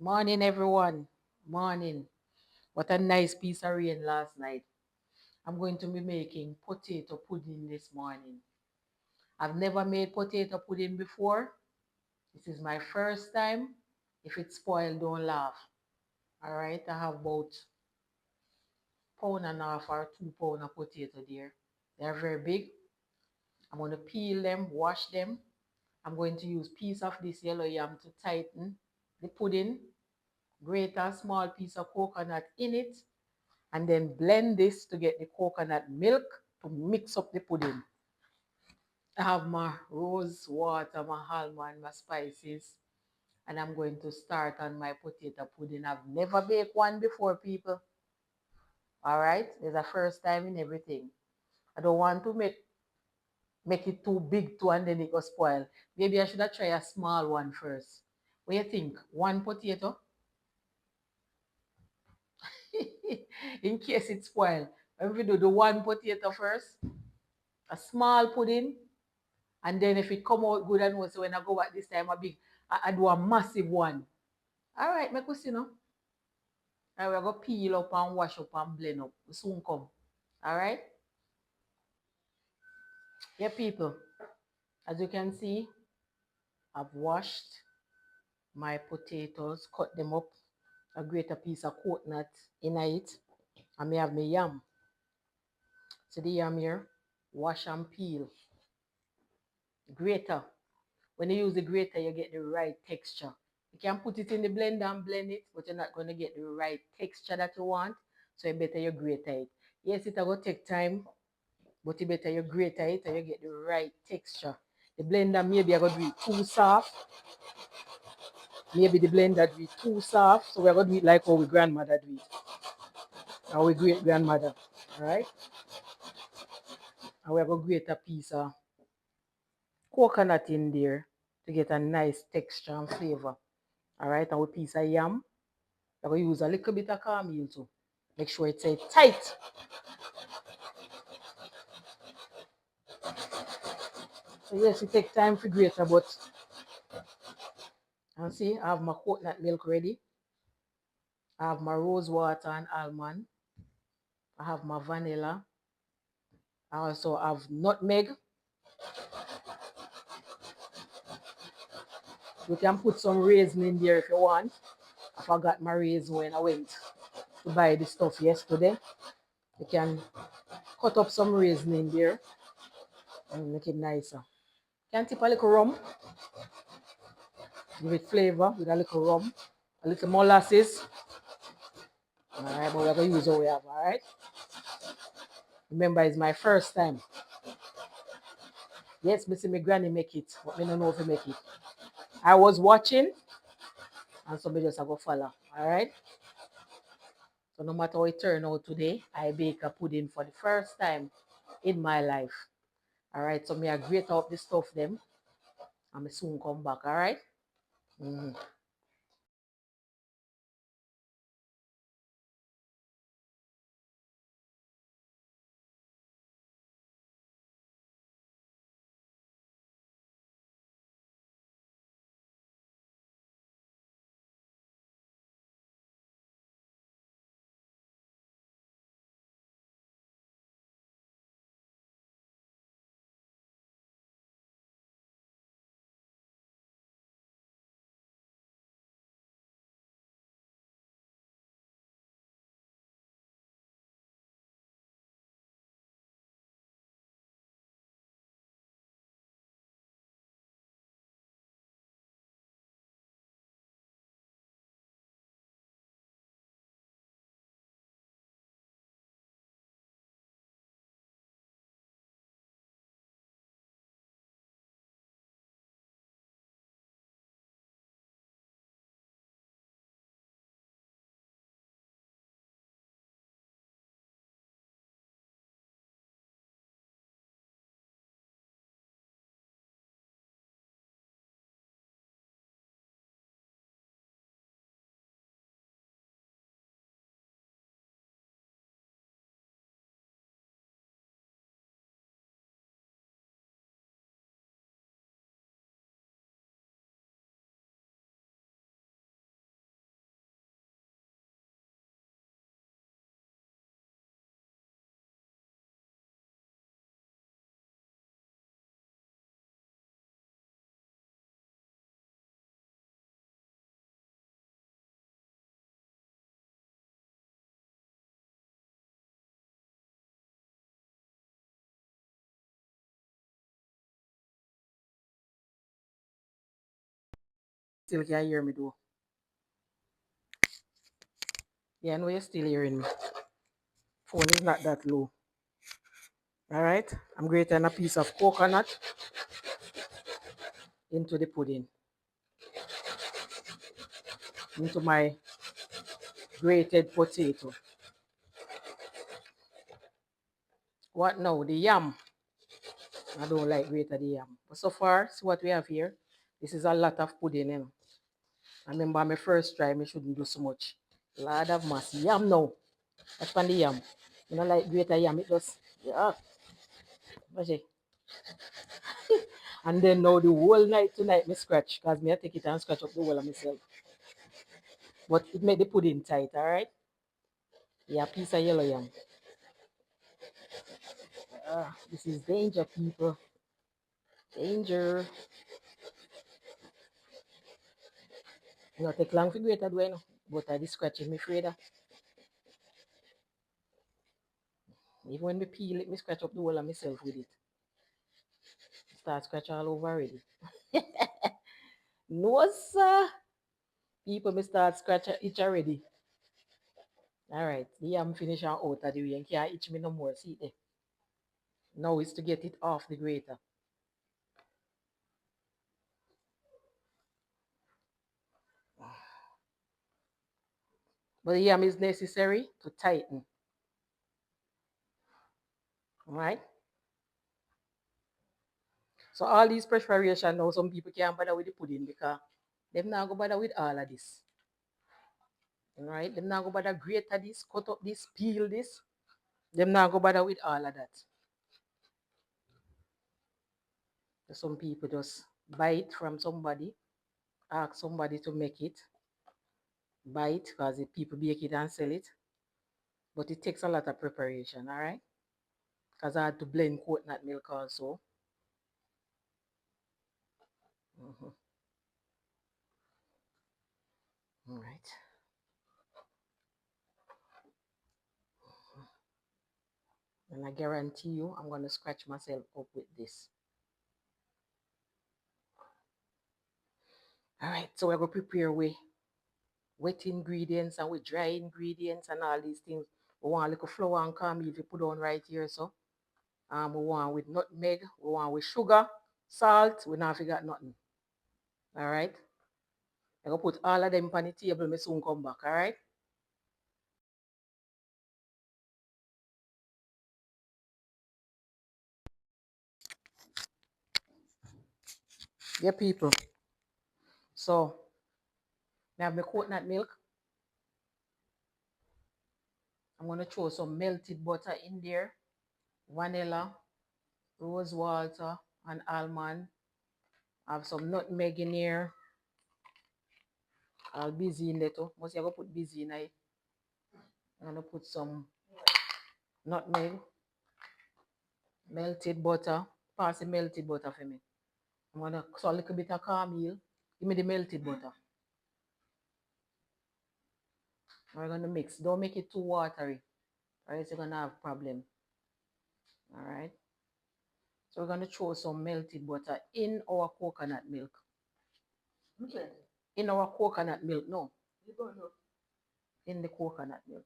Morning, everyone. Morning. What a nice piece of rain last night. I'm going to be making potato pudding this morning. I've never made potato pudding before. This is my first time. If it's spoiled, don't laugh. All right, I have about pound and a half or 2 pounds of potato there. They're very big. I'm going to peel them, wash them. I'm going to use piece of this yellow yam to tighten the pudding. Grate a small piece of coconut in it and then blend this to get the coconut milk to mix up the pudding. I have my rose water, my almond, my spices, and I'm going to start on my potato pudding. I've never baked one before, people. All right, it's a first time in everything. I don't want to make it too big too and then it go spoil. Maybe I should have tried a small one first. What do you think? One potato? In case it spoil. If we do the one potato first, a small pudding, and then if it come out good and well, so when I go back this time, I do a massive one. All right, make us see now. All right, we're going to peel up and wash up and blend up. We soon come. All right? Yeah, people. As you can see, I've washed my potatoes, cut them up, a greater piece of coconut in it. I may have my yam. See the yam here? Wash and peel. Grater. When you use the grater, you get the right texture. You can put it in the blender and blend it, but you're not going to get the right texture that you want. So you better you grater it. Yes, it will take time, but you better you grater it and you get the right texture. The blender maybe I going to do it too soft. Maybe the blender do it too soft. So we're going to do it like our grandmother do it. Our great grandmother. Alright? And we're going to grate a piece of coconut in there to get a nice texture and flavor. Alright, and with a piece of yam. I'm going to use a little bit of cornmeal too. Make sure it's tight. So yes, it takes time for grater, but and see, I have my coconut milk ready. I have my rose water and almond. I have my vanilla. I also have nutmeg. You can put some raisin in there if you want. I forgot my raisin when I went to buy the stuff yesterday. You can cut up some raisin in there and make it nicer. You can tip a little rum, give it flavor with a little rum, a little molasses. Alright, but we're going to use what we have, alright? Remember, it's my first time. Yes, me see my granny make it, but me don't know if I make it. I was watching, and somebody just go follow, alright? So no matter how it turn out today, I bake a pudding for the first time in my life. Alright, so me I grate out the stuff them, and me soon come back, alright? Still can't hear me though. Yeah, I know you're still hearing me. Phone is not that low. All right. I'm grating a piece of coconut into the pudding. Into my grated potato. What now? The yam. I don't like grated yam. But so far, see what we have here. This is a lot of pudding. I remember my first try, I shouldn't do so much. Lot of mass. Yam now. That's from the yam. You know, like greater yam. It just, yeah. And then now the whole night tonight, me scratch. Because me I take it and scratch up the whole of myself. But it made the pudding tight, all right? Yeah, piece of yellow yam. This is danger, people. Danger. You know, take long for greater way, no? But I just scratching me afraid of. Even when me peel it, me scratch up the whole of myself with it. Start scratch all over already. No, sir. People me start scratch itch already. All right. The yam finish and out of the way and can't itch me no more. See there. Now it's to get it off the grater. But the yam is necessary to tighten. All right. So all these preparation now, some people can't bother with the pudding because them not go bother with all of this. All right. Them not go bother grate this, cut up this, peel this. Them not go bother with all of that. Some people just buy it from somebody, ask somebody to make it, buy it because the people bake it and sell it. But it takes a lot of preparation, all right? Because I had to blend coconut milk also. Mhm. All right. And I guarantee you, I'm going to scratch myself up with this. All right, so we're going to prepare with wet ingredients and with dry ingredients and all these things. We want a little flour and caramel to put on right here, so. We want with nutmeg, we want with sugar, salt, we not forget nothing. All right? I'm going to put all of them on the table, me soon come back, all right? Yeah, people. So, I have my coconut milk. I'm going to throw some melted butter in there, vanilla, rose water, and almond. I have some nutmeg in here. I'll busy in there too. Must you go put busy in it. I'm going to put some nutmeg, melted butter. Pass the melted butter for me. I'm going to so a little bit of caramel. Give me the melted butter. We're going to mix. Don't make it too watery, or else you're going to have problem. All right. So we're going to throw some melted butter in our coconut milk. Okay. In our coconut milk, no. In the coconut milk.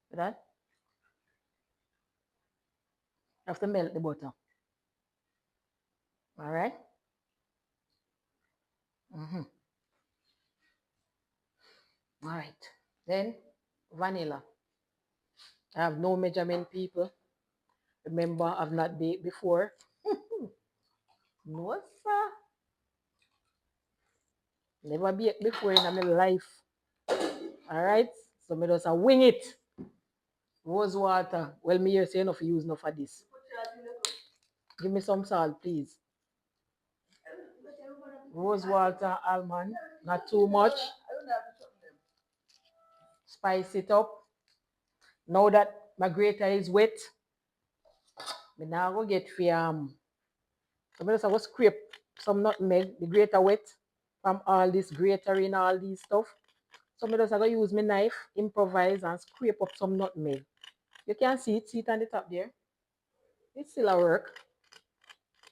See that? You have to melt the butter. All right. Mm-hmm. All right. Then vanilla. I have no measurement, people. Remember, I've not baked before. No, sir. Never baked before in my life. All right. So me just wing it. Rose water. Well, me here say enough use enough for this. Give me some salt, please. Rose water, almond. Not too much. Spice it up. Now that my grater is wet, me now go get so me just go scrape some nutmeg, the grater wet from all this gratering, all these stuff. So me just go use my knife, improvise and scrape up some nutmeg. You can see it on the top there. It's still a work.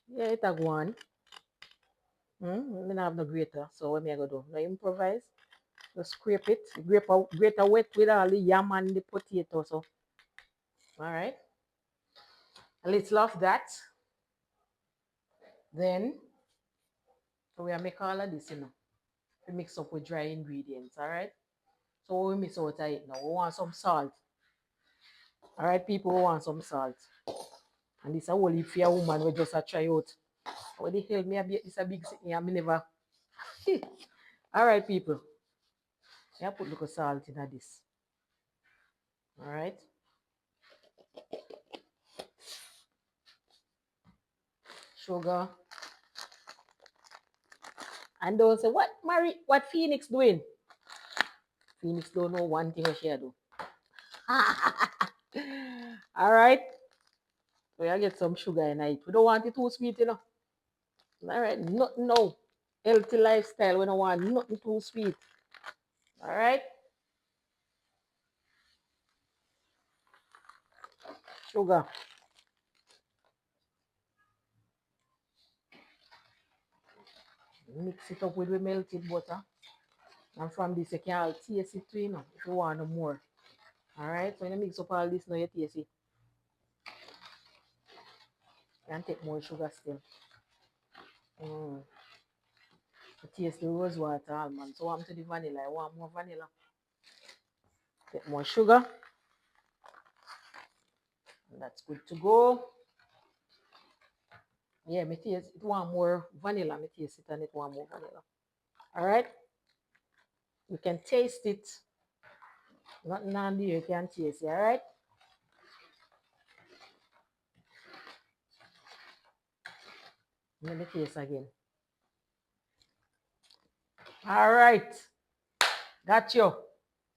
Yeah, it a go on. I don't have no grater, so what me I go do? I improvise. Just scrape it. Grater wet with all the yam and the potato. So, all right. A little of that. Then we make all of this, We mix up with dry ingredients. All right. So what we mix out of it now? We want some salt. All right, people, we want some salt. And this a whole fair woman we just a try out. What the hell me a be this a big thing here, me never. All right, people. I put little salt in this. All right. Sugar. And don't say, what what Phoenix doing? Phoenix don't know one thing what she do. All right. We I get some sugar in it. We don't want it too sweet, All right. Nothing no. Healthy lifestyle. We don't want nothing too sweet. All right. Sugar. Mix it up with the melted butter. And from this, you can taste it too, if you want more. All right. So when you mix up all this, now you taste it. You can take more sugar still. You taste the rose water almond. So I'm to the vanilla. I want more vanilla. Take more sugar. And that's good to go. Yeah, me taste it want more vanilla. Me taste it and it want more vanilla. All right. You can taste it. Nothing on there you can taste it. All right. Let me taste again. All right. Got you.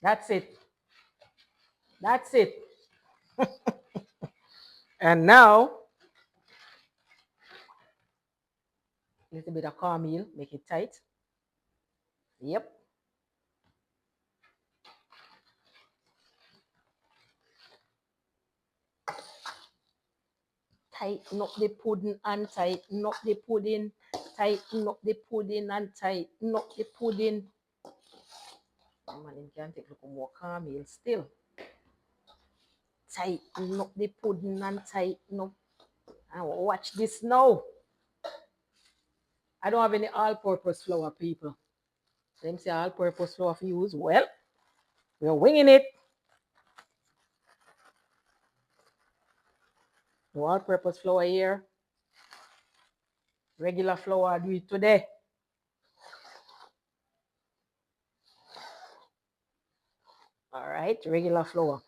That's it. That's it. And now, a little bit of cornmeal, make it tight. Yep. Tighten up the pudding and tighten up the pudding. Tighten up the pudding and tighten up the pudding. Man, you can take a little more cornmeal still. Tighten up the pudding and tighten up. And watch this now. I don't have any all-purpose flour, people. Them say all-purpose flour for use. Well, we're winging it. No all-purpose flour here. Regular flour, I do it today. All right, regular flour.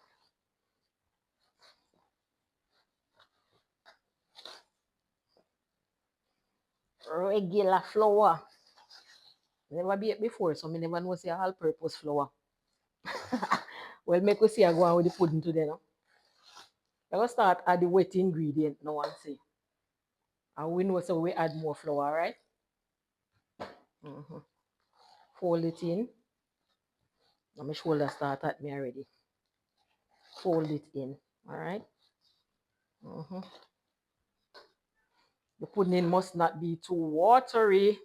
Regular flour. Never be it before, so I never know say all-purpose flour. Well, make we see I go on with the pudding today now. I go start add the wet ingredient now and see. And we know so we add more flour, right? Fold it in. Now my shoulder start at me already. Fold it in. All right. The pudding must not be too watery.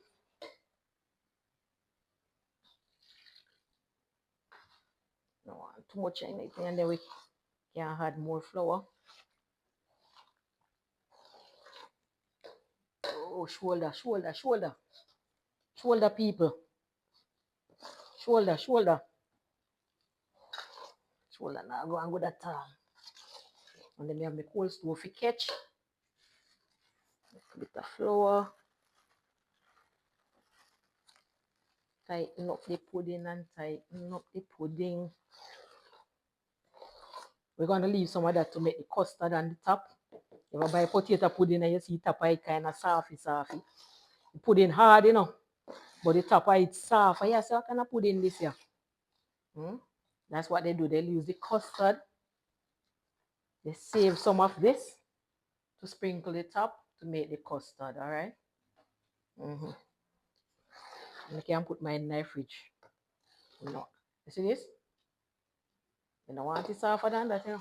No, too much in it, and then we can add more flour. Oh, shoulder, shoulder, shoulder. Shoulder, people. Shoulder, shoulder. Shoulder, now go and go that time. And then we have the cold stove for catch. A bit of flour. Tighten up the pudding and tighten up the pudding. We're going to leave some of that to make the custard on the top. If you buy potato pudding and you see top of it kind of softy. The pudding hard, but the top of it soft. Yeah, so I kind of pudding this here. That's what they do. They'll use the custard. They save some of this to sprinkle the top to make the custard, all right? I can put mine in the fridge. You see this? You don't want it softer than that, Because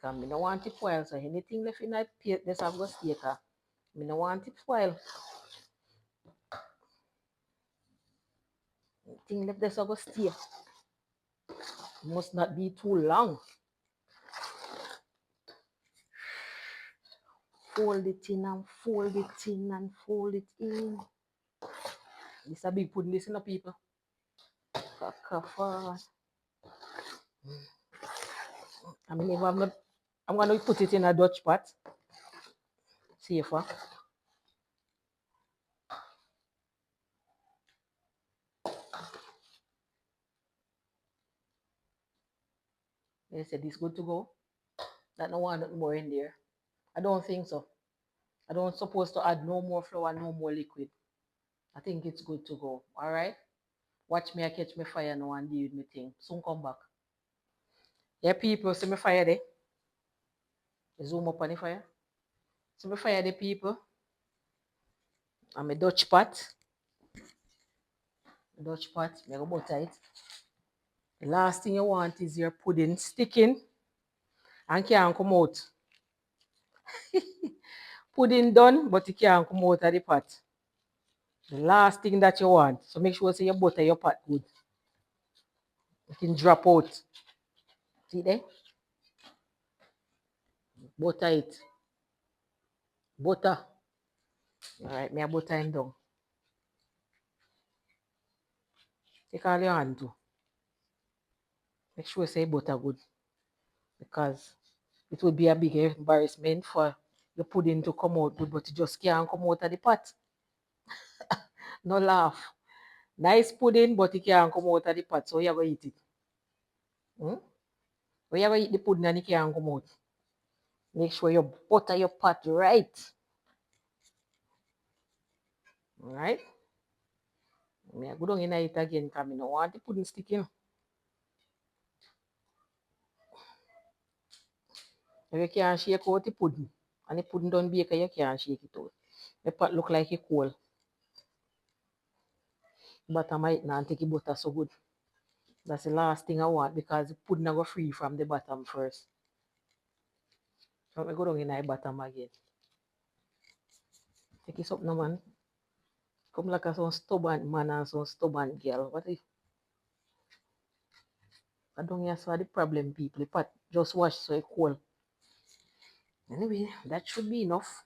I don't want it spoil. So anything left in that plate, this I've got steak. I don't want it spoil. Thing left this go stay. Must not be too long. Fold it in and fold it in and fold it in. This is a big pudding, listen up, people. I mean, I'm going to put it in a Dutch pot. Safer. They said this good to go. That no one nothing more in there. I don't think so. I don't supposed to add no more flour, no more liquid. I think it's good to go. All right. Watch me, I catch my fire now and deal with me thing. Soon come back. Yeah, people, see my fire there. Zoom up on the fire. See my fire there, people. I'm a Dutch pot. Dutch pot. I go butter it. The last thing you want is your pudding sticking and can't come out. Pudding done, but it can't come out of the pot. The last thing that you want. So make sure you butter your pot good. It can drop out. See there? Butter it. Butter. Alright, me a butter him down. Take all your hand too. Make sure say butter good. Because it would be a big embarrassment for your pudding to come out good, but it just can't come out of the pot. No laugh. Nice pudding, but it can't come out of the pot. So you're going to eat it. Hmm? When you eat the pudding and it can't come out, make sure you butter your pot right. Alright? I go down in it again because I don't want the pudding sticking. If you can't shake out the pudding, and the pudding don't bake, you can't shake it out. The pot look like a coal. But I might not take the butter so good. That's the last thing I want because the pudding go free from the bottom first. So I go down in the bottom again. Take it up now, man. Come like a some stubborn man and some stubborn girl. What if I don't hear so the problem, people? The pot just wash so it cool. Anyway, that should be enough.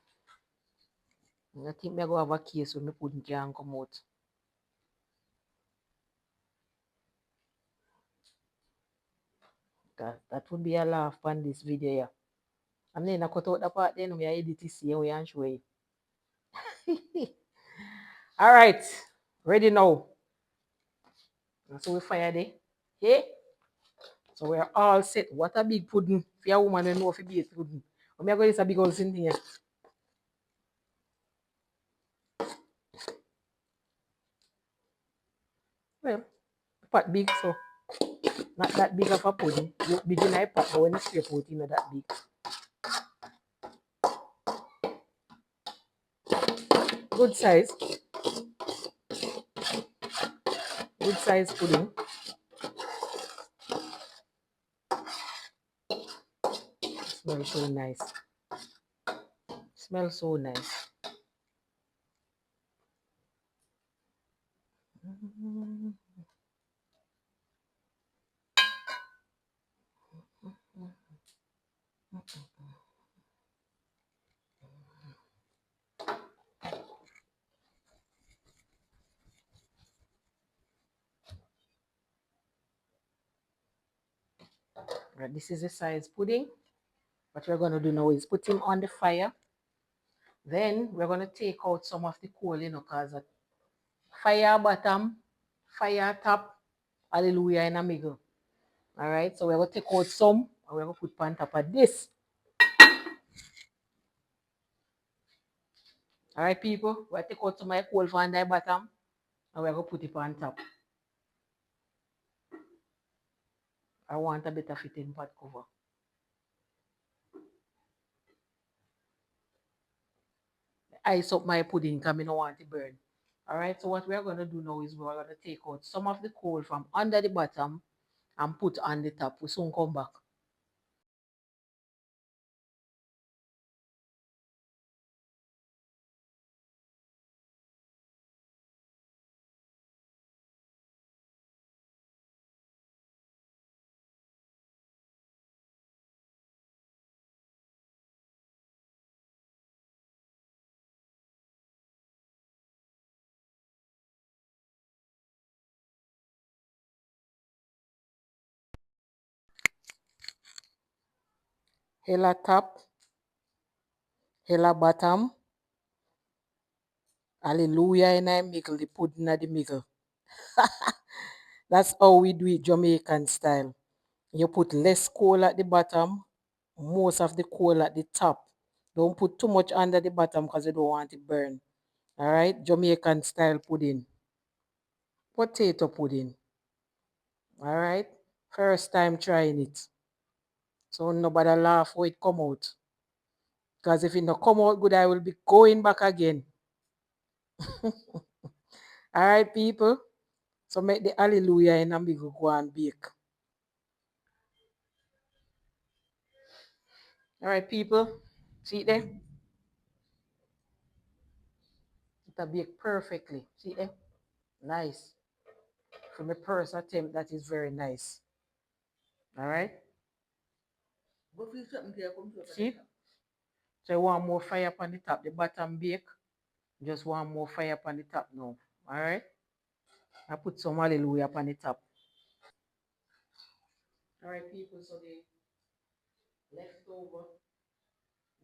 I think I go have a case when my pudding can come out. That would be a laugh on this video, yeah. And then I cut out the part then we edit this here we and show you. Alright, ready now. So we fire there. Okay? So we're all set. What a big pudding. If you're a woman, you know if you be a pudding. I'm going to use a big old thing here. Well, the pot big, so not that big of a pudding. Look big in a pot, but when you scrape out, you know that big. Good size. Good size pudding. Smells so nice. Smells so nice. Right, this is the size pudding. What we're going to do now is put him on the fire. Then we're going to take out some of the coal, because fire bottom, fire top, hallelujah in the middle. All right, so we're going to take out some and we're going to put on top of this. All right, people, we're going to take out some of the coal from the bottom and we're going to put it on top. I want a better fitting pot cover. Ice up my pudding because I don't want it burn. All right, so what we're going to do now is we're going to take out some of the coal from under the bottom and put on the top. We soon come back. Hella top, hella bottom. Hallelujah, and I make the pudding at the middle. That's how we do it Jamaican style. You put less coal at the bottom, most of the coal at the top. Don't put too much under the bottom because you don't want it burn. All right, Jamaican style pudding. Potato pudding. All right, first time trying it. So nobody laugh when it come out. Because if it not come out good, I will be going back again. All right, people. So make the hallelujah and I'm going to go and bake. All right, people. See it there? It'll bake perfectly. See it there? Nice. For my first attempt, that is very nice. All right? See? So you want more fire up on the top. The bottom bake. Just want more fire up on the top now. All right? I put some hallelujah up on the top. All right, people. So the leftover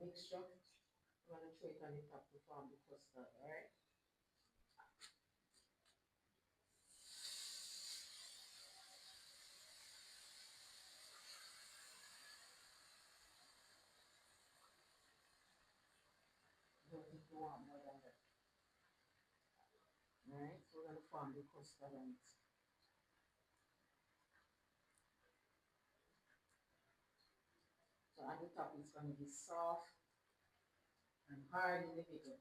mixture, I'm going to throw it on the top to form the custard. All right? Don't think you want more than that. All right? So we're going to form the custard on it. So at the top, it's going to be soft and hard in the middle.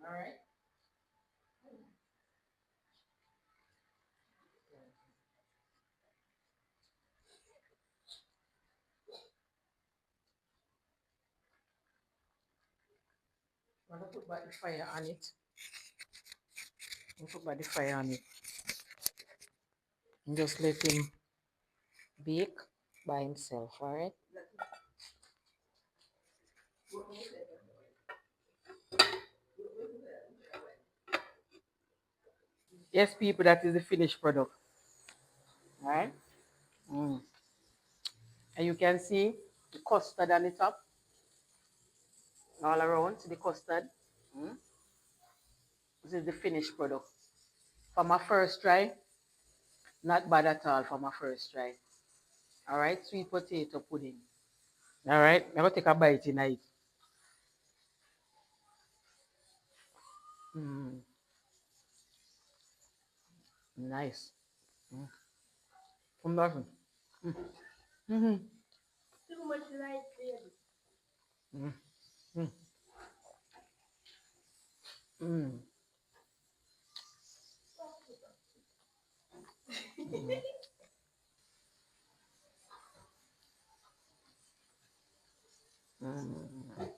All right? I'm going to put back the fire on it. Put back the fire on it. And just let him bake by himself, all right? Yes, people, that is the finished product. All right? Mm. And you can see the custard on the top, all around. See the custard? Mm. This is the finished product. For my first try, not bad at all for my first try. All right? Sweet potato pudding. All right? I'm going to take a bite tonight. Mm. Nice. Mm. From nothing. Mm. Mm-hmm. Too much light, baby. Mm. Mm. Mm. Mm. Mm.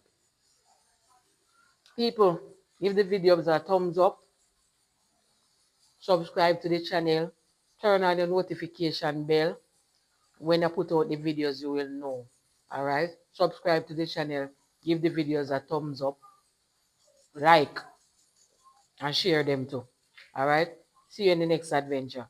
People, give the videos a thumbs up, subscribe to the channel, turn on the notification bell. When I put out the videos, you will know. All right? Subscribe to the channel, give the videos a thumbs up, like, and share them too. All right? See you in the next adventure.